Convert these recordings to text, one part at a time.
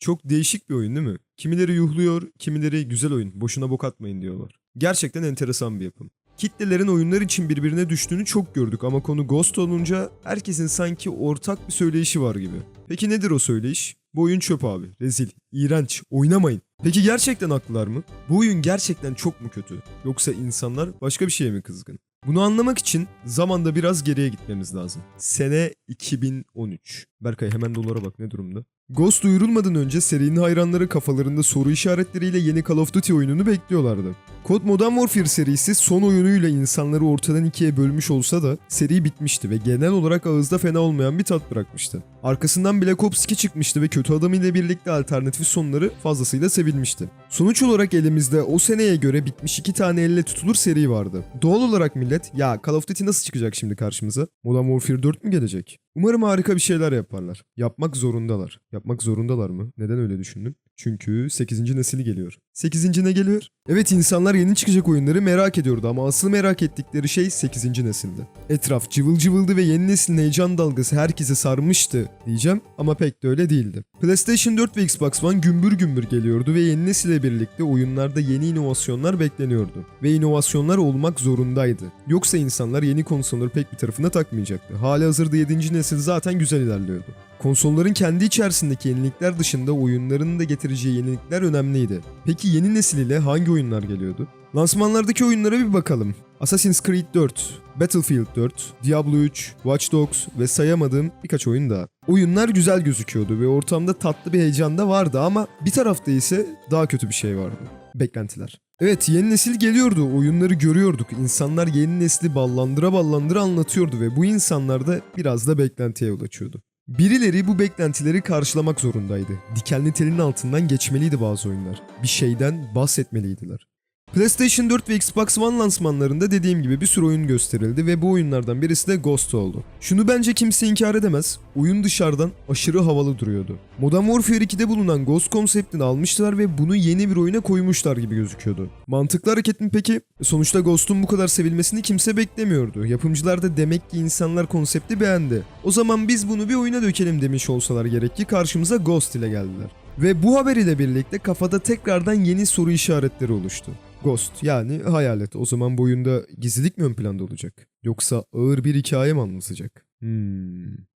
Çok değişik bir oyun değil mi? Kimileri yuhluyor, kimileri güzel oyun, boşuna bok atmayın diyorlar. Gerçekten enteresan bir yapım. Kitlelerin oyunlar için birbirine düştüğünü çok gördük ama konu Ghost olunca herkesin sanki ortak bir söyleyişi var gibi. Peki nedir o söyleyiş? Bu oyun çöp abi, rezil, iğrenç, oynamayın. Peki gerçekten haklılar mı? Bu oyun gerçekten çok mu kötü? Yoksa insanlar başka bir şeye mi kızgın? Bunu anlamak için zamanda biraz geriye gitmemiz lazım. Sene 2013. Berkay hemen dolara bak, ne durumda? Ghost duyurulmadan önce serinin hayranları kafalarında soru işaretleriyle yeni Call of Duty oyununu bekliyorlardı. COD Modern Warfare serisi son oyunuyla insanları ortadan ikiye bölmüş olsa da seri bitmişti ve genel olarak ağızda fena olmayan bir tat bırakmıştı. Arkasından Black Ops 2 çıkmıştı ve kötü adam ile birlikte alternatif sonları fazlasıyla sevilmişti. Sonuç olarak elimizde o seneye göre bitmiş 2 tane elle tutulur seri vardı. Doğal olarak millet, ya Call of Duty nasıl çıkacak şimdi karşımıza? Modern Warfare 4 mü gelecek? Umarım harika bir şeyler yaparlar. Yapmak zorundalar. Yapmak zorundalar mı? Neden öyle düşündün? Çünkü 8. nesili geliyor. 8. ne geliyor? Evet, insanlar yeni çıkacak oyunları merak ediyordu ama asıl merak ettikleri şey 8. nesildi. Etraf cıvıl cıvıldı ve yeni neslin heyecan dalgası herkese sarmıştı diyeceğim ama pek de öyle değildi. PlayStation 4 ve Xbox One gümbür gümbür geliyordu ve yeni nesile birlikte oyunlarda yeni inovasyonlar bekleniyordu. Ve inovasyonlar olmak zorundaydı. Yoksa insanlar yeni konsolları pek bir tarafına takmayacaktı. Halihazırda 7. nesil zaten güzel ilerliyordu. Konsolların kendi içerisindeki yenilikler dışında oyunların da getireceği yenilikler önemliydi. Peki yeni nesil ile hangi oyunlar geliyordu? Lansmanlardaki oyunlara bir bakalım. Assassin's Creed 4, Battlefield 4, Diablo 3, Watch Dogs ve sayamadığım birkaç oyun daha. Oyunlar güzel gözüküyordu ve ortamda tatlı bir heyecan da vardı ama bir tarafta ise daha kötü bir şey vardı. Beklentiler. Evet, yeni nesil geliyordu, oyunları görüyorduk. İnsanlar yeni nesli ballandıra ballandıra anlatıyordu ve bu insanlar da biraz da beklentiye yol açıyordu. Birileri bu beklentileri karşılamak zorundaydı. Dikenli telin altından geçmeliydi bazı oyunlar. Bir şeyden bahsetmeliydiler. PlayStation 4 ve Xbox One lansmanlarında dediğim gibi bir sürü oyun gösterildi ve bu oyunlardan birisi de Ghost oldu. Şunu bence kimse inkar edemez, oyun dışarıdan aşırı havalı duruyordu. Modern Warfare 2'de bulunan Ghost konseptini almışlar ve bunu yeni bir oyuna koymuşlar gibi gözüküyordu. Mantıklı hareket mi peki? Sonuçta Ghost'un bu kadar sevilmesini kimse beklemiyordu. Yapımcılar da demek ki insanlar konsepti beğendi. O zaman biz bunu bir oyuna dökelim demiş olsalar gerek ki karşımıza Ghost ile geldiler. Ve bu haber ile birlikte kafada tekrardan yeni soru işaretleri oluştu. Ghost yani hayalet. O zaman bu oyunda gizlilik mi ön planda olacak? Yoksa ağır bir hikaye mi anlatacak?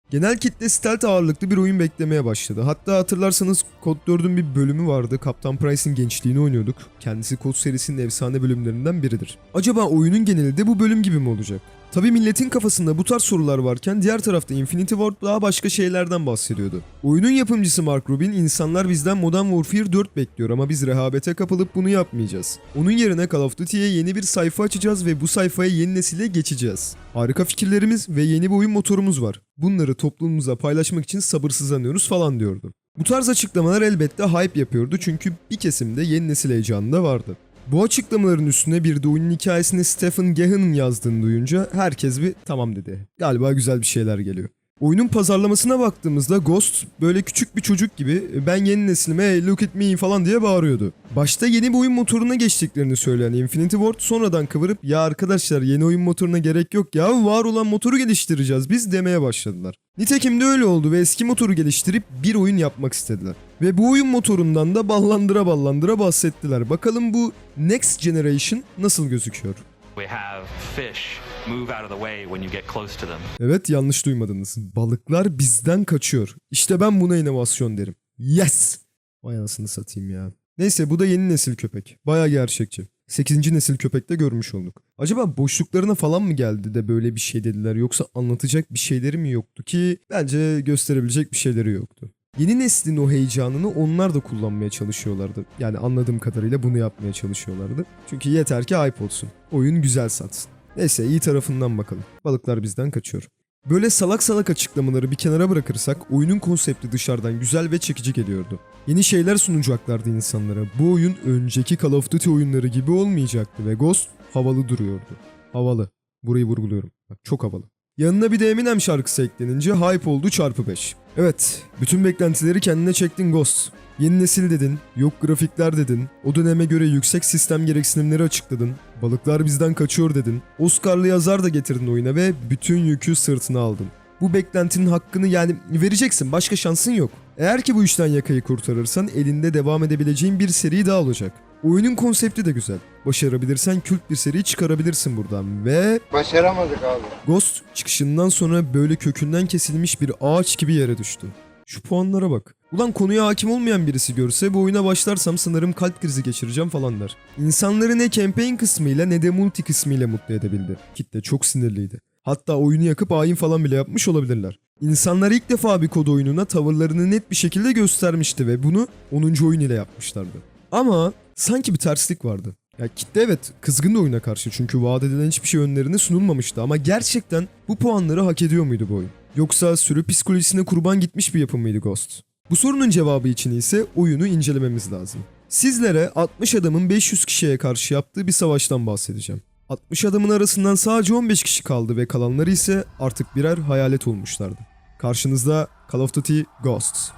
Genel kitle stealth ağırlıklı bir oyun beklemeye başladı. Hatta hatırlarsanız Code 4'ün bir bölümü vardı. Captain Price'in gençliğini oynuyorduk. Kendisi Code serisinin efsane bölümlerinden biridir. Acaba oyunun geneli de bu bölüm gibi mi olacak? Tabii milletin kafasında bu tarz sorular varken diğer tarafta Infinity Ward daha başka şeylerden bahsediyordu. Oyunun yapımcısı Mark Rubin, insanlar bizden Modern Warfare 4 bekliyor ama biz rehavete kapılıp bunu yapmayacağız. Onun yerine Call of Duty'ye yeni bir sayfa açacağız ve bu sayfaya yeni nesile geçeceğiz. Harika fikirlerimiz ve yeni bir oyun motorumuz var. Bunları toplumumuza paylaşmak için sabırsızlanıyoruz falan diyordu. Bu tarz açıklamalar elbette hype yapıyordu çünkü bir kesimde yeni nesil heyecanı da vardı. Bu açıklamaların üstüne bir de oyunun hikayesini Stephen Gahan'ın yazdığını duyunca herkes bir tamam dedi. Galiba güzel bir şeyler geliyor. Oyunun pazarlamasına baktığımızda Ghost böyle küçük bir çocuk gibi ben yeni neslime hey look at me falan diye bağırıyordu. Başta yeni bir oyun motoruna geçtiklerini söyleyen Infinity Ward sonradan kıvırıp ya arkadaşlar yeni oyun motoruna gerek yok ya var olan motoru geliştireceğiz biz demeye başladılar. Nitekim de öyle oldu ve eski motoru geliştirip bir oyun yapmak istediler. Ve bu oyun motorundan da ballandıra ballandıra bahsettiler. Bakalım bu Next Generation nasıl gözüküyor? We have fish move out of the way when you get close to them. Evet, yanlış duymadınız. Balıklar bizden kaçıyor. İşte ben buna inovasyon derim. Yes! Vay anasını satayım ya. Neyse, bu da yeni nesil köpek. Baya gerçekçi. 8. nesil köpekte görmüş olduk. Acaba boşluklarına falan mı geldi de böyle bir şey dediler yoksa anlatacak bir şeyleri mi yoktu ki bence gösterebilecek bir şeyleri yoktu. Yeni neslin o heyecanını onlar da kullanmaya çalışıyorlardı. Yani anladığım kadarıyla bunu yapmaya çalışıyorlardı. Çünkü yeter ki hype olsun. Oyun güzel satsın. Neyse, iyi tarafından bakalım. Balıklar bizden kaçıyor. Böyle salak salak açıklamaları bir kenara bırakırsak oyunun konsepti dışarıdan güzel ve çekici geliyordu. Yeni şeyler sunacaklardı insanlara. Bu oyun önceki Call of Duty oyunları gibi olmayacaktı ve Ghost havalı duruyordu. Havalı. Burayı vurguluyorum. Bak, çok havalı. Yanına bir de Eminem şarkısı eklenince hype oldu çarpı 5. Evet, bütün beklentileri kendine çektin Ghost. Yeni nesil dedin, yok grafikler dedin, o döneme göre yüksek sistem gereksinimleri açıkladın, balıklar bizden kaçıyor dedin, Oscar'lı yazar da getirdin oyuna ve bütün yükü sırtına aldın. Bu beklentinin hakkını yani vereceksin, başka şansın yok. Eğer ki bu işten yakayı kurtarırsan elinde devam edebileceğin bir seri daha olacak. Oyunun konsepti de güzel. Başarabilirsen kült bir seri çıkarabilirsin buradan ve... Başaramadık abi. Ghost çıkışından sonra böyle kökünden kesilmiş bir ağaç gibi yere düştü. Şu puanlara bak. Ulan konuya hakim olmayan birisi görse bu oyuna başlarsam sanırım kalp krizi geçireceğim falan der. İnsanları ne campaign kısmıyla ne de multi kısmıyla mutlu edebildi. Kitle çok sinirliydi. Hatta oyunu yakıp ayin falan bile yapmış olabilirler. İnsanlar ilk defa bir kod oyununa tavırlarını net bir şekilde göstermişti ve bunu 10. oyun ile yapmışlardı. Ama sanki bir terslik vardı. Ya kitle evet kızgın da oyuna karşı çünkü vaat edilen hiçbir şey önlerine sunulmamıştı ama gerçekten bu puanları hak ediyor muydu bu oyun? Yoksa sürü psikolojisine kurban gitmiş bir yapım mıydı Ghost? Bu sorunun cevabı için ise oyunu incelememiz lazım. Sizlere 60 adamın 500 kişiye karşı yaptığı bir savaştan bahsedeceğim. 60 adamın arasından sadece 15 kişi kaldı ve kalanları ise artık birer hayalet olmuşlardı. Karşınızda Call of Duty Ghosts.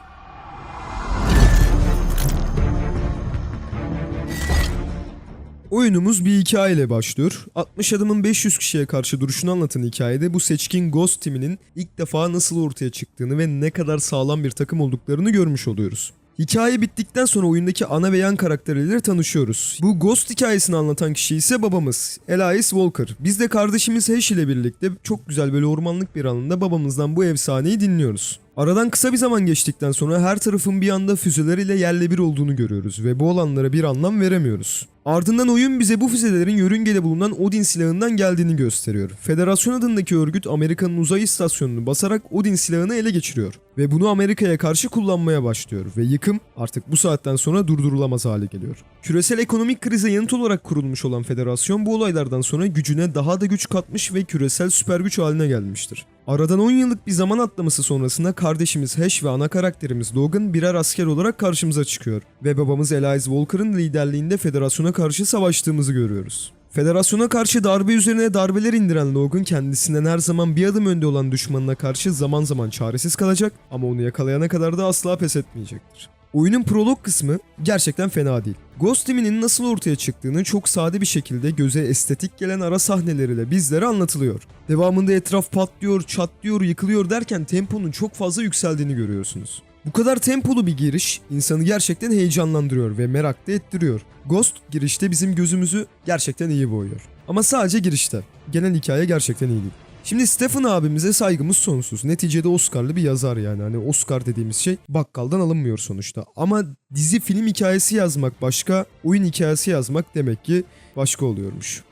Oyunumuz bir hikayeyle başlıyor. 60 adamın 500 kişiye karşı duruşunu anlatan hikayede bu seçkin Ghost timinin ilk defa nasıl ortaya çıktığını ve ne kadar sağlam bir takım olduklarını görmüş oluyoruz. Hikaye bittikten sonra oyundaki ana ve yan karakterleriyle tanışıyoruz. Bu Ghost hikayesini anlatan kişi ise babamız, Elias Walker. Biz de kardeşimiz Ash ile birlikte çok güzel böyle ormanlık bir alanda babamızdan bu efsaneyi dinliyoruz. Aradan kısa bir zaman geçtikten sonra her tarafın bir anda füzeleriyle yerle bir olduğunu görüyoruz ve bu olanlara bir anlam veremiyoruz. Ardından oyun bize bu füzelerin yörüngede bulunan Odin silahından geldiğini gösteriyor. Federasyon adındaki örgüt Amerika'nın uzay istasyonunu basarak Odin silahını ele geçiriyor ve bunu Amerika'ya karşı kullanmaya başlıyor ve yıkım artık bu saatten sonra durdurulamaz hale geliyor. Küresel ekonomik krize yanıt olarak kurulmuş olan federasyon bu olaylardan sonra gücüne daha da güç katmış ve küresel süper güç haline gelmiştir. Aradan 10 yıllık bir zaman atlaması sonrasında kardeşimiz Ash ve ana karakterimiz Logan birer asker olarak karşımıza çıkıyor ve babamız Elias Walker'ın liderliğinde federasyona karşı savaştığımızı görüyoruz. Federasyona karşı darbe üzerine darbeler indiren Logan kendisinden her zaman bir adım önde olan düşmanına karşı zaman zaman çaresiz kalacak ama onu yakalayana kadar da asla pes etmeyecektir. Oyunun prolog kısmı gerçekten fena değil. Ghost timinin nasıl ortaya çıktığını çok sade bir şekilde göze estetik gelen ara sahneleriyle bizlere anlatılıyor. Devamında etraf patlıyor, çatlıyor, yıkılıyor derken temponun çok fazla yükseldiğini görüyorsunuz. Bu kadar tempolu bir giriş insanı gerçekten heyecanlandırıyor ve merak da ettiriyor. Ghost girişte bizim gözümüzü gerçekten iyi boyuyor. Ama sadece girişte. Genel hikaye gerçekten iyi değil. Şimdi Stephen abimize saygımız sonsuz. Neticede Oscar'lı bir yazar yani. Hani Oscar dediğimiz şey bakkaldan alınmıyor sonuçta. Ama dizi film hikayesi yazmak başka, oyun hikayesi yazmak demek ki başka oluyormuş.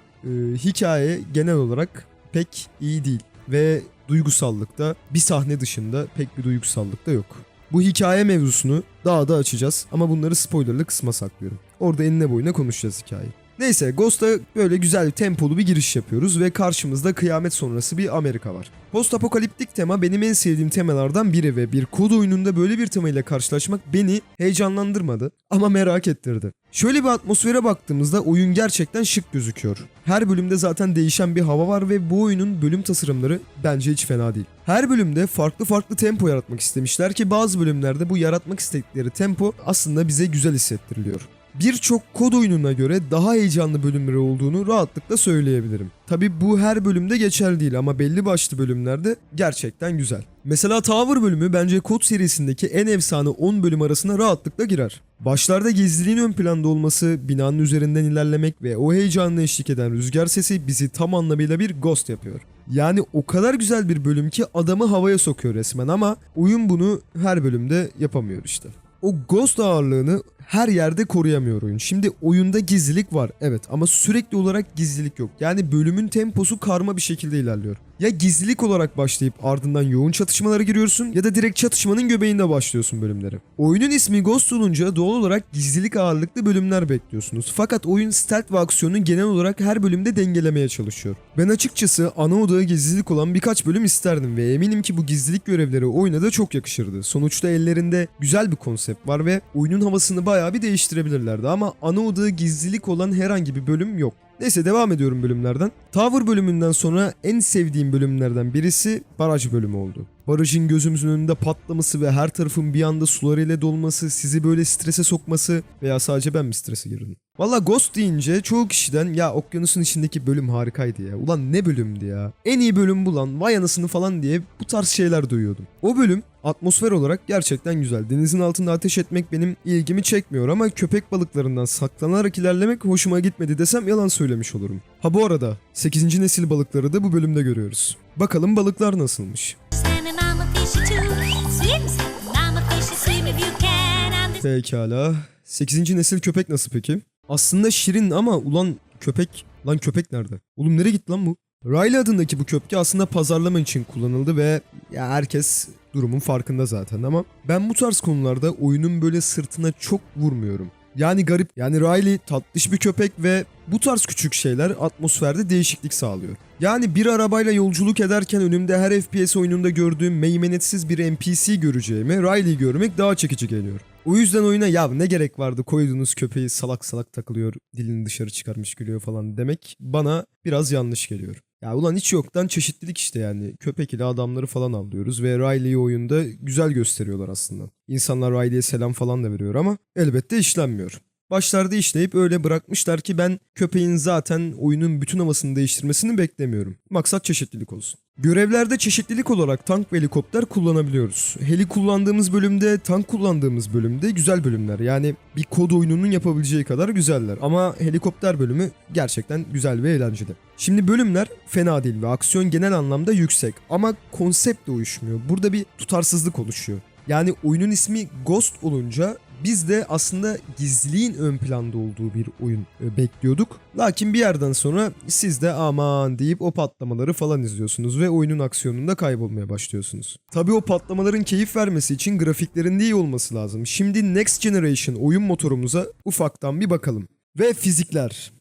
Hikaye genel olarak pek iyi değil. Ve duygusallıkta bir sahne dışında pek bir duygusallık da yok. Bu hikaye mevzusunu daha da açacağız ama bunları spoilerlı kısma saklıyorum. Orada enine boyuna konuşacağız hikayeyi. Neyse Ghost'a böyle güzel tempolu bir giriş yapıyoruz ve karşımızda kıyamet sonrası bir Amerika var. Post apokaliptik tema benim en sevdiğim temalardan biri ve bir kod oyununda böyle bir temayla karşılaşmak beni heyecanlandırmadı ama merak ettirdi. Şöyle bir atmosfere baktığımızda oyun gerçekten şık gözüküyor. Her bölümde zaten değişen bir hava var ve bu oyunun bölüm tasarımları bence hiç fena değil. Her bölümde farklı tempo yaratmak istemişler ki bazı bölümlerde bu yaratmak istedikleri tempo aslında bize güzel hissettiriliyor. Birçok kod oyununa göre daha heyecanlı bölümleri olduğunu rahatlıkla söyleyebilirim. Tabi bu her bölümde geçerli değil ama belli başlı bölümlerde gerçekten güzel. Mesela Tower bölümü bence kod serisindeki en efsane 10 bölüm arasına rahatlıkla girer. Başlarda gizliliğin ön planda olması, binanın üzerinden ilerlemek ve o heyecanla eşlik eden rüzgar sesi bizi tam anlamıyla bir Ghost yapıyor. Yani o kadar güzel bir bölüm ki adamı havaya sokuyor resmen ama oyun bunu her bölümde yapamıyor işte. O Ghost ağırlığını her yerde koruyamıyor oyun. Şimdi oyunda gizlilik var evet ama sürekli olarak gizlilik yok. Yani bölümün temposu karma bir şekilde ilerliyor. Ya gizlilik olarak başlayıp ardından yoğun çatışmalara giriyorsun ya da direkt çatışmanın göbeğinde başlıyorsun bölümlere. Oyunun ismi Ghost olunca doğal olarak gizlilik ağırlıklı bölümler bekliyorsunuz. Fakat oyun stealth ve aksiyonu genel olarak her bölümde dengelemeye çalışıyor. Ben açıkçası ana odağı gizlilik olan birkaç bölüm isterdim ve eminim ki bu gizlilik görevleri oyuna da çok yakışırdı. Sonuçta ellerinde güzel bir konsept var ve oyunun havasını bayağı bir değiştirebilirlerdi ama ana odağı gizlilik olan herhangi bir bölüm yok. Neyse devam ediyorum bölümlerden. Tower bölümünden sonra en sevdiğim bölümlerden birisi baraj bölümü oldu. Barajın gözümüzün önünde patlaması ve her tarafın bir anda sularıyla dolması, sizi böyle strese sokması veya sadece ben mi strese girdim? Valla Ghost deyince çoğu kişiden ya okyanusun içindeki bölüm harikaydı ya. Ulan ne bölümdü ya. En iyi bölüm bu lan vay anasını falan diye bu tarz şeyler duyuyordum. O bölüm Atmosfer olarak gerçekten güzel. Denizin altında ateş etmek benim ilgimi çekmiyor ama köpek balıklarından saklanarak ilerlemek hoşuma gitmedi desem yalan söylemiş olurum. Ha bu arada 8. nesil balıkları da bu bölümde görüyoruz. Bakalım balıklar nasılmış? Salmon, I'm a fishy too. Swim, salmon, I'm a fishy. Swim if you can. I'm the Pekala. 8. nesil köpek nasıl peki? Aslında şirin ama ulan köpek... Lan köpek nerede? Oğlum nereye gitti lan bu? Riley adındaki bu köpke aslında pazarlama için kullanıldı ve ya herkes durumun farkında zaten ama ben bu tarz konularda oyunun böyle sırtına çok vurmuyorum. Yani garip. Yani Riley tatlış bir köpek ve bu tarz küçük şeyler atmosferde değişiklik sağlıyor. Yani bir arabayla yolculuk ederken önümde her FPS oyununda gördüğüm meymenetsiz bir NPC göreceğime Riley'i görmek daha çekici geliyor. O yüzden oyuna ya ne gerek vardı koyduğunuz köpeği salak salak takılıyor, dilini dışarı çıkarmış gülüyor falan demek bana biraz yanlış geliyor. Ya ulan hiç yoktan çeşitlilik işte yani. Köpek ile adamları falan avlıyoruz ve Riley'i oyunda güzel gösteriyorlar aslında. İnsanlar Riley'e selam falan da veriyor ama elbette işlenmiyor. Başlarda işleyip öyle bırakmışlar ki ben köpeğin zaten oyunun bütün havasını değiştirmesini beklemiyorum. Maksat çeşitlilik olsun. Görevlerde çeşitlilik olarak tank ve helikopter kullanabiliyoruz. Heli kullandığımız bölümde, tank kullandığımız bölümde güzel bölümler. Yani bir kod oyununun yapabileceği kadar güzeller. Ama helikopter bölümü gerçekten güzel ve eğlenceli. Şimdi bölümler fena değil ve aksiyon genel anlamda yüksek. Ama konseptle uyuşmuyor. Burada bir tutarsızlık oluşuyor. Yani oyunun ismi Ghost olunca biz de aslında gizliliğin ön planda olduğu bir oyun bekliyorduk. Lakin bir yerden sonra siz de aman deyip o patlamaları falan izliyorsunuz ve oyunun aksiyonunda kaybolmaya başlıyorsunuz. Tabii o patlamaların keyif vermesi için grafiklerin de iyi olması lazım. Şimdi Next Generation oyun motorumuza ufaktan bir bakalım. Ve fizikler.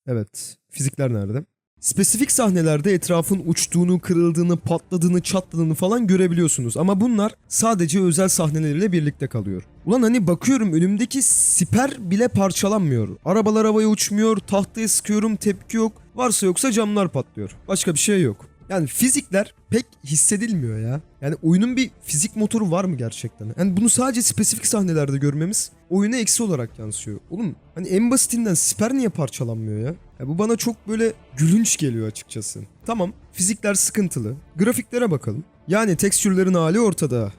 Evet, fizikler nerede? Spesifik sahnelerde etrafın uçtuğunu, kırıldığını, patladığını, çatladığını falan görebiliyorsunuz. Ama bunlar sadece özel sahneleriyle birlikte kalıyor. Ulan hani bakıyorum önümdeki siper bile parçalanmıyor. Arabalar havaya uçmuyor, tahtaya sıkıyorum, tepki yok. Varsa yoksa camlar patlıyor. Başka bir şey yok. Yani fizikler pek hissedilmiyor ya. Yani oyunun bir fizik motoru var mı gerçekten? Yani bunu sadece spesifik sahnelerde görmemiz oyuna eksi olarak yansıyor. Oğlum hani en basitinden siper niye parçalanmıyor ya? Ya bu bana çok böyle gülünç geliyor açıkçası. Tamam, fizikler sıkıntılı. Grafiklere bakalım. Yani tekstürlerin hali ortada.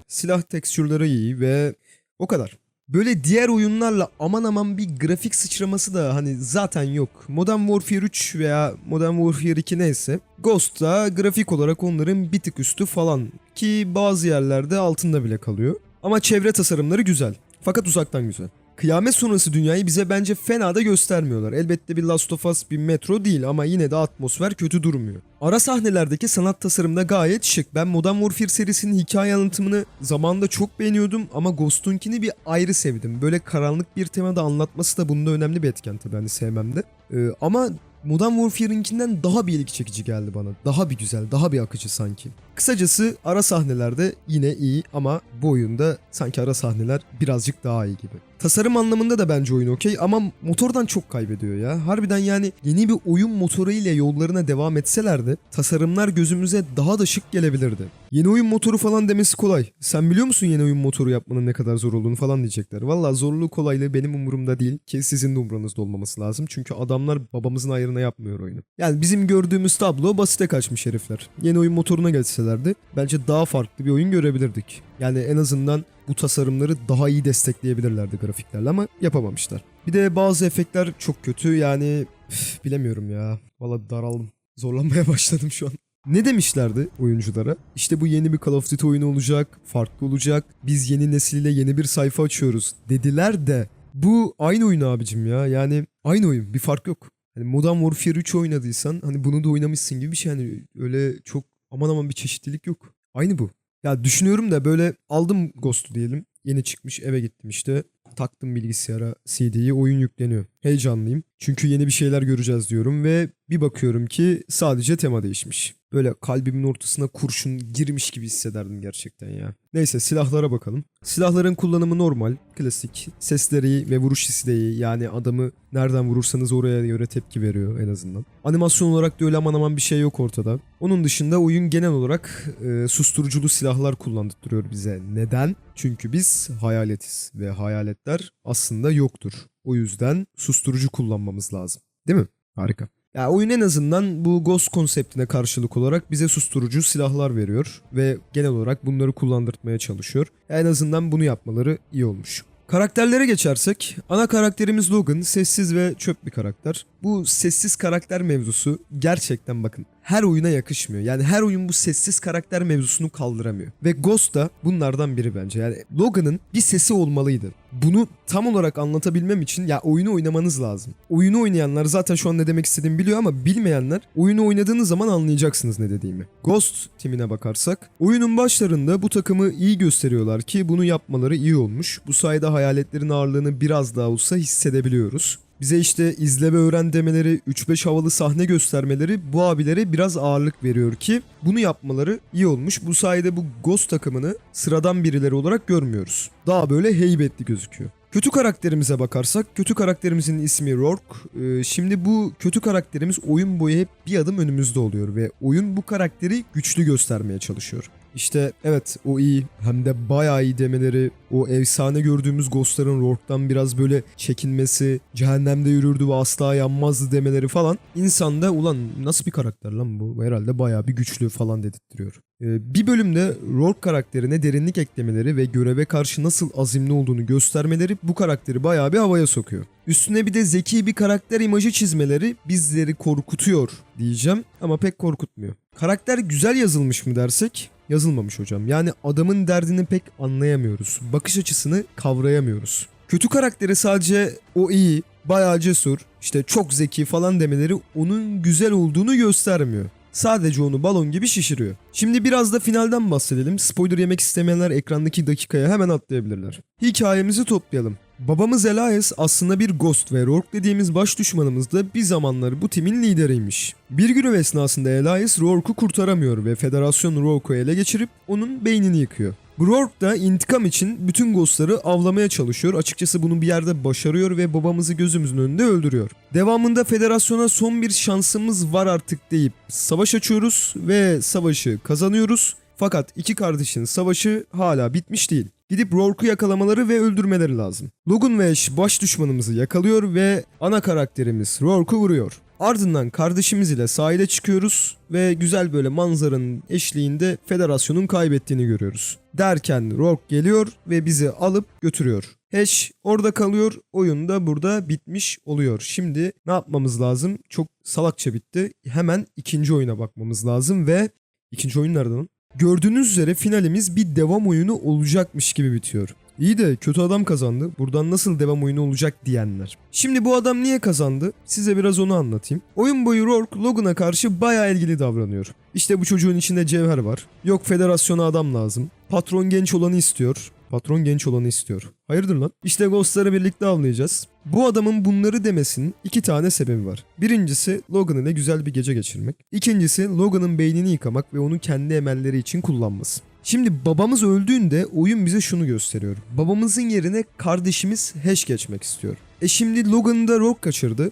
Silah tekstürleri iyi ve o kadar. Böyle diğer oyunlarla aman aman bir grafik sıçraması da hani zaten yok. Modern Warfare 3 veya Modern Warfare 2 neyse. Ghost'ta grafik olarak onların bir tık üstü falan. Ki bazı yerlerde altında bile kalıyor. Ama çevre tasarımları güzel. Fakat uzaktan güzel. Kıyamet sonrası dünyayı bize bence fena da göstermiyorlar. Elbette bir Last of Us, bir Metro değil ama yine de atmosfer kötü durmuyor. Ara sahnelerdeki sanat tasarımı da gayet şık. Ben Modern Warfare serisinin hikaye anlatımını zamanında çok beğeniyordum ama Ghost'unkini bir ayrı sevdim. Böyle karanlık bir temada anlatması da bunda önemli bir etken tabii hani sevmemde. Ama Modern Warfare'inkinden daha bir ilgi çekici geldi bana. Daha bir güzel, daha bir akıcı sanki. Kısacası ara sahnelerde yine iyi ama bu oyunda sanki ara sahneler birazcık daha iyi gibi. Tasarım anlamında da bence oyun okey ama motordan çok kaybediyor ya. Harbiden yani yeni bir oyun motoru ile yollarına devam etselerdi tasarımlar gözümüze daha da şık gelebilirdi. Yeni oyun motoru falan demesi kolay. Sen biliyor musun yeni oyun motoru yapmanın ne kadar zor olduğunu falan diyecekler. Valla zorluğu kolaylığı benim umurumda değil ki sizin de umurunuzda olmaması lazım. Çünkü adamlar babamızın ayrına yapmıyor oyunu. Yani bizim gördüğümüz tablo basite kaçmış herifler. Yeni oyun motoruna geçselerdi bence daha farklı bir oyun görebilirdik. Yani en azından bu tasarımları daha iyi destekleyebilirlerdi grafiklerle ama yapamamışlar. Bir de bazı efektler çok kötü yani bilemiyorum ya. Valla daraldım. Zorlanmaya başladım şu an. Ne demişlerdi oyunculara? İşte bu yeni bir Call of Duty oyunu olacak, farklı olacak. Biz yeni nesiliyle yeni bir sayfa açıyoruz dediler de bu aynı oyun abicim ya. Yani aynı oyun, bir fark yok. Hani Modern Warfare 3 oynadıysan hani bunu da oynamışsın gibi bir şey, hani öyle çok aman aman bir çeşitlilik yok. Aynı bu. Ya düşünüyorum da böyle aldım Ghost'u diyelim. Yeni çıkmış, eve gittim işte. Taktım bilgisayara CD'yi, oyun yükleniyor. Heyecanlıyım. Çünkü yeni bir şeyler göreceğiz diyorum ve bir bakıyorum ki sadece tema değişmiş. Böyle kalbimin ortasına kurşun girmiş gibi hissederdim gerçekten ya. Neyse silahlara bakalım. Silahların kullanımı normal, klasik. Sesleri iyi ve vuruş hissi de iyi. Yani adamı nereden vurursanız oraya göre tepki veriyor en azından. Animasyon olarak da öyle aman aman bir şey yok ortada. Onun dışında oyun genel olarak susturuculu silahlar kullandırıyor bize. Neden? Çünkü biz hayaletiz ve hayaletler aslında yoktur. O yüzden susturucu kullanmamız lazım. Değil mi? Harika. Ya oyun en azından bu Ghost konseptine karşılık olarak bize susturucu silahlar veriyor ve genel olarak bunları kullandırtmaya çalışıyor. En azından bunu yapmaları iyi olmuş. Karakterlere geçersek, ana karakterimiz Logan sessiz ve çöp bir karakter. Bu sessiz karakter mevzusu gerçekten bakın her oyuna yakışmıyor. Yani her oyun bu sessiz karakter mevzusunu kaldıramıyor. Ve Ghost da bunlardan biri bence. Yani Logan'ın bir sesi olmalıydı. Bunu tam olarak anlatabilmem için ya oyunu oynamanız lazım. Oyunu oynayanlar zaten şu an ne demek istediğimi biliyor ama bilmeyenler oyunu oynadığınız zaman anlayacaksınız ne dediğimi. Ghost timine bakarsak oyunun başlarında bu takımı iyi gösteriyorlar ki bunu yapmaları iyi olmuş. Bu sayede hayaletlerin ağırlığını biraz daha olsa hissedebiliyoruz. Bize işte izle ve öğren demeleri, 3-5 havalı sahne göstermeleri bu abilere biraz ağırlık veriyor ki bunu yapmaları iyi olmuş. Bu sayede bu Ghost takımını sıradan birileri olarak görmüyoruz. Daha böyle heybetli gözüküyor. Kötü karakterimize bakarsak, kötü karakterimizin ismi Rourke. Şimdi bu kötü karakterimiz oyun boyu hep bir adım önümüzde oluyor ve oyun bu karakteri güçlü göstermeye çalışıyor. İşte evet o iyi hem de bayağı iyi demeleri, o efsane gördüğümüz Ghost'ların Rourke'dan biraz böyle çekinmesi, cehennemde yürürdü ve asla yanmazdı demeleri falan insanda ulan nasıl bir karakter lan bu herhalde bayağı bir güçlü falan dedirtiyor. Bir bölümde Rourke karakterine derinlik eklemeleri ve göreve karşı nasıl azimli olduğunu göstermeleri bu karakteri bayağı bir havaya sokuyor. Üstüne bir de zeki bir karakter imajı çizmeleri bizleri korkutuyor diyeceğim ama pek korkutmuyor. Karakter güzel yazılmış mı dersek? Yazılmamış hocam. Yani adamın derdini pek anlayamıyoruz. Bakış açısını kavrayamıyoruz. Kötü karakteri sadece o iyi, bayağı cesur, işte çok zeki falan demeleri onun güzel olduğunu göstermiyor. Sadece onu balon gibi şişiriyor. Şimdi biraz da finalden bahsedelim. Spoiler yemek istemeyenler ekrandaki dakikaya hemen atlayabilirler. Hikayemizi toplayalım. Babamız Elias aslında bir Ghost ve Rourke dediğimiz baş düşmanımız da bir zamanlar bu timin lideriymiş. Bir görev esnasında Elias Rourke'u kurtaramıyor ve Federasyon Rourke'u ele geçirip onun beynini yıkıyor. Rourke da intikam için bütün Ghost'ları avlamaya çalışıyor. Açıkçası bunu bir yerde başarıyor ve babamızı gözümüzün önünde öldürüyor. Devamında Federasyon'a son bir şansımız var artık deyip savaş açıyoruz ve savaşı kazanıyoruz. Fakat iki kardeşin savaşı hala bitmiş değil. Gidip Rourke'u yakalamaları ve öldürmeleri lazım. Logan ve Ash baş düşmanımızı yakalıyor ve ana karakterimiz Rourke'u vuruyor. Ardından kardeşimiz ile sahile çıkıyoruz ve güzel böyle manzaranın eşliğinde Federasyon'un kaybettiğini görüyoruz. Derken Rourke geliyor ve bizi alıp götürüyor. Ash orada kalıyor, oyun da burada bitmiş oluyor. Şimdi ne yapmamız lazım? Çok salakça bitti. Hemen ikinci oyuna bakmamız lazım ve ikinci oyun nerede lan? Gördüğünüz üzere finalimiz bir devam oyunu olacakmış gibi bitiyor. İyi de kötü adam kazandı. Buradan nasıl devam oyunu olacak diyenler. Şimdi bu adam niye kazandı? Size biraz onu anlatayım. Oyun boyu Rourke Logan'a karşı bayağı ilgili davranıyor. İşte bu çocuğun içinde cevher var. Yok federasyona adam lazım. Patron genç olanı istiyor. Patron genç olanı istiyor. Hayırdır lan? İşte Ghost'ları birlikte avlayacağız. Bu adamın bunları demesinin iki tane sebebi var. Birincisi Logan ile güzel bir gece geçirmek. İkincisi Logan'ın beynini yıkamak ve onu kendi emelleri için kullanması. Şimdi babamız öldüğünde oyun bize şunu gösteriyor. Babamızın yerine kardeşimiz Ash geçmek istiyor. Şimdi Logan'ı da Rourke kaçırdı.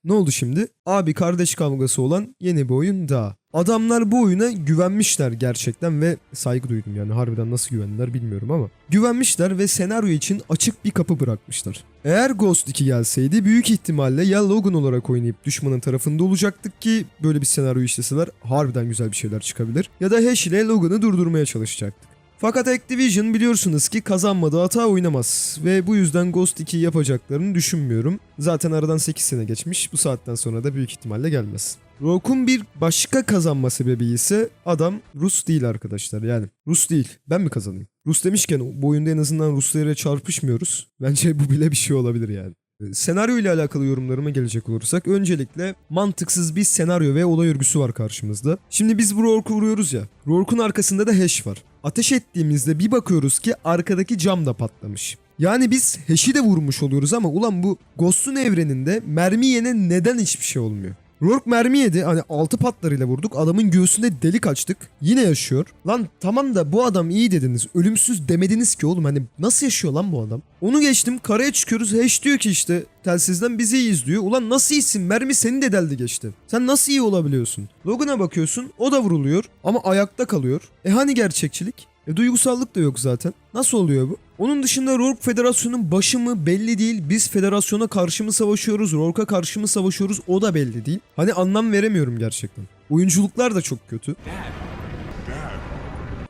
Ne oldu şimdi? Abi kardeş kavgası olan yeni bir oyun daha. Adamlar bu oyuna güvenmişler gerçekten ve saygı duydum yani harbiden nasıl güvendiler bilmiyorum ama. Güvenmişler ve senaryo için açık bir kapı bırakmışlar. Eğer Ghost 2 gelseydi büyük ihtimalle ya Logan olarak oynayıp düşmanın tarafında olacaktık ki böyle bir senaryo işleseler harbiden güzel bir şeyler çıkabilir. Ya da Ash ile Logan'ı durdurmaya çalışacaktık. Fakat Activision biliyorsunuz ki kazanmadığı hata oynamaz ve bu yüzden Ghost 2 yapacaklarını düşünmüyorum. Zaten aradan 8 sene geçmiş, bu saatten sonra da büyük ihtimalle gelmez. Rourke'un bir başka kazanma sebebi ise adam Rus değil arkadaşlar, yani Rus değil, ben mi kazanayım? Rus demişken bu oyunda en azından Ruslara çarpışmıyoruz. Bence bu bile bir şey olabilir yani. Senaryo ile alakalı yorumlarıma gelecek olursak öncelikle mantıksız bir senaryo ve olay örgüsü var karşımızda. Şimdi biz bu Rourke'u vuruyoruz ya. Rourke'un arkasında da Ash var. Ateş ettiğimizde bir bakıyoruz ki arkadaki cam da patlamış. Yani biz Hash'i de vurmuş oluyoruz ama ulan bu Ghost'un evreninde mermi yene neden hiçbir şey olmuyor? Rourke mermi yedi, hani 6 patlarıyla vurduk, adamın göğsünde delik açtık, yine yaşıyor. Lan tamam da bu adam iyi dediniz, ölümsüz demediniz ki oğlum, hani nasıl yaşıyor lan bu adam? Onu geçtim, karaya çıkıyoruz, Ash diyor ki işte telsizden bizi iyiyiz diyor. Ulan nasıl iyisin, mermi seni de deldi geçti. Sen nasıl iyi olabiliyorsun? Logan'a bakıyorsun, o da vuruluyor ama ayakta kalıyor. Hani gerçekçilik? Duygusallık da yok zaten. Nasıl oluyor bu? Onun dışında Rogue Federasyon'un başı mı belli değil. Biz Federasyon'a karşı mı savaşıyoruz, Rogue'a karşı mı savaşıyoruz o da belli değil. Hani anlam veremiyorum gerçekten. Oyunculuklar da çok kötü.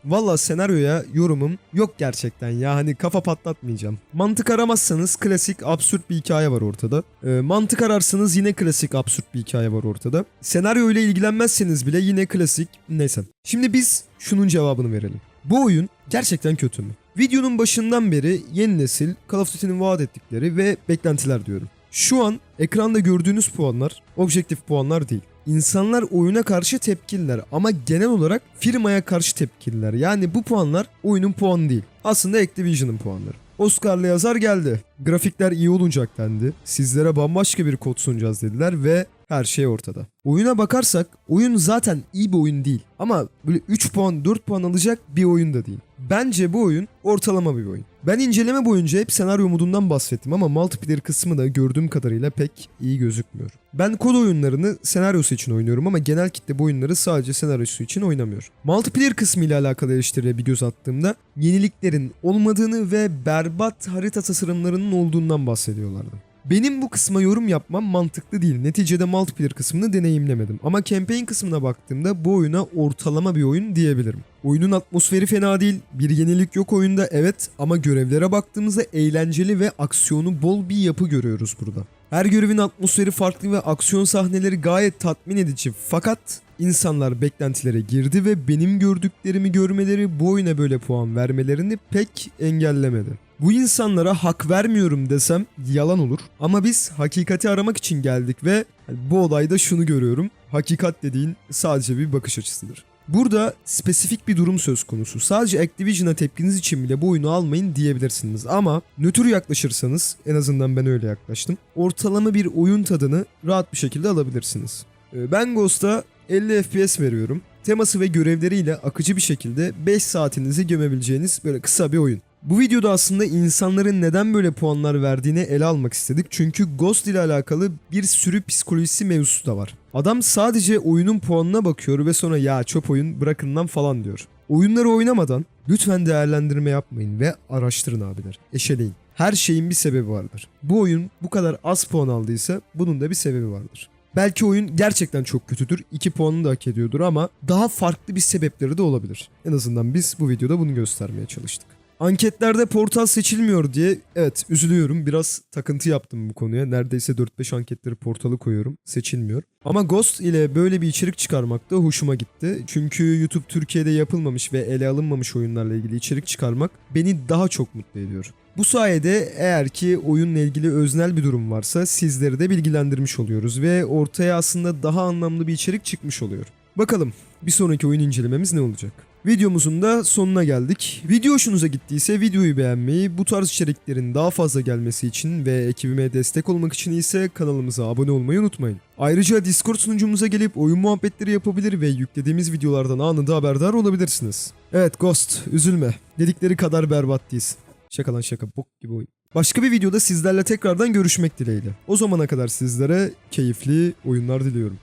Valla senaryoya yorumum yok gerçekten ya, hani kafa patlatmayacağım. Mantık aramazsanız klasik absürt bir hikaye var ortada. Mantık ararsanız yine klasik absürt bir hikaye var ortada. Senaryo ile ilgilenmezseniz bile yine klasik, neyse. Şimdi biz şunun cevabını verelim. Bu oyun gerçekten kötü mü? Videonun başından beri yeni nesil Call of Duty'nin vaat ettikleri ve beklentiler diyorum. Şu an ekranda gördüğünüz puanlar objektif puanlar değil. İnsanlar oyuna karşı tepkililer ama genel olarak firmaya karşı tepkililer. Yani bu puanlar oyunun puanı değil. Aslında Activision'ın puanları. Oscar'lı yazar geldi. Grafikler iyi olacak dendi. Sizlere bambaşka bir kod sunacağız dediler ve her şey ortada. Oyuna bakarsak oyun zaten iyi bir oyun değil. Ama böyle 3 puan 4 puan alacak bir oyun da değil. Bence bu oyun ortalama bir oyun. Ben inceleme boyunca hep senaryo modundan bahsettim ama multiplayer kısmı da gördüğüm kadarıyla pek iyi gözükmüyor. Ben kod oyunlarını senaryosu için oynuyorum ama genel kitle bu oyunları sadece senaryosu için oynamıyor. Multiplayer kısmı ile alakalı eleştiriye bir göz attığımda yeniliklerin olmadığını ve berbat harita tasarımlarının olduğundan bahsediyorlardı. Benim bu kısma yorum yapmam mantıklı değil. Neticede multiplayer kısmını deneyimlemedim. Ama campaign kısmına baktığımda bu oyuna ortalama bir oyun diyebilirim. Oyunun atmosferi fena değil. Bir yenilik yok oyunda evet ama görevlere baktığımızda eğlenceli ve aksiyonu bol bir yapı görüyoruz burada. Her görevin atmosferi farklı ve aksiyon sahneleri gayet tatmin edici. Fakat insanlar beklentilere girdi ve benim gördüklerimi görmeleri bu oyuna böyle puan vermelerini pek engellemedi. Bu insanlara hak vermiyorum desem yalan olur. Ama biz hakikati aramak için geldik ve bu olayda şunu görüyorum. Hakikat dediğin sadece bir bakış açısıdır. Burada spesifik bir durum söz konusu. Sadece Activision'a tepkiniz için bile bu oyunu almayın diyebilirsiniz. Ama nötr yaklaşırsanız, en azından ben öyle yaklaştım, ortalama bir oyun tadını rahat bir şekilde alabilirsiniz. Ben Ghost'a 50 FPS veriyorum. Teması ve görevleriyle akıcı bir şekilde 5 saatinizi gömebileceğiniz böyle kısa bir oyun. Bu videoda aslında insanların neden böyle puanlar verdiğini ele almak istedik. Çünkü Ghost ile alakalı bir sürü psikolojisi mevzusu da var. Adam sadece oyunun puanına bakıyor ve sonra ya çöp oyun bırakın lan falan diyor. Oyunları oynamadan lütfen değerlendirme yapmayın ve araştırın abiler. Eşeleyin. Her şeyin bir sebebi vardır. Bu oyun bu kadar az puan aldıysa bunun da bir sebebi vardır. Belki oyun gerçekten çok kötüdür, 2 puanını da hak ediyordur ama daha farklı bir sebepleri de olabilir. En azından biz bu videoda bunu göstermeye çalıştık. Anketlerde portal seçilmiyor diye evet üzülüyorum. Biraz takıntı yaptım bu konuya. Neredeyse 4-5 anketleri portalı koyuyorum. Seçilmiyor. Ama Ghost ile böyle bir içerik çıkarmak da hoşuma gitti. Çünkü YouTube Türkiye'de yapılmamış ve ele alınmamış oyunlarla ilgili içerik çıkarmak beni daha çok mutlu ediyor. Bu sayede eğer ki oyunla ilgili öznel bir durum varsa sizleri de bilgilendirmiş oluyoruz ve ortaya aslında daha anlamlı bir içerik çıkmış oluyor. Bakalım bir sonraki oyun incelememiz ne olacak? Videomuzun da sonuna geldik. Video hoşunuza gittiyse videoyu beğenmeyi, bu tarz içeriklerin daha fazla gelmesi için ve ekibime destek olmak için ise kanalımıza abone olmayı unutmayın. Ayrıca Discord sunucumuza gelip oyun muhabbetleri yapabilir ve yüklediğimiz videolardan anında haberdar olabilirsiniz. Evet Ghost, üzülme. Dedikleri kadar berbat değilsin. Şaka lan şaka, bok gibi oyun. Başka bir videoda sizlerle tekrardan görüşmek dileğiyle. O zamana kadar sizlere keyifli oyunlar diliyorum.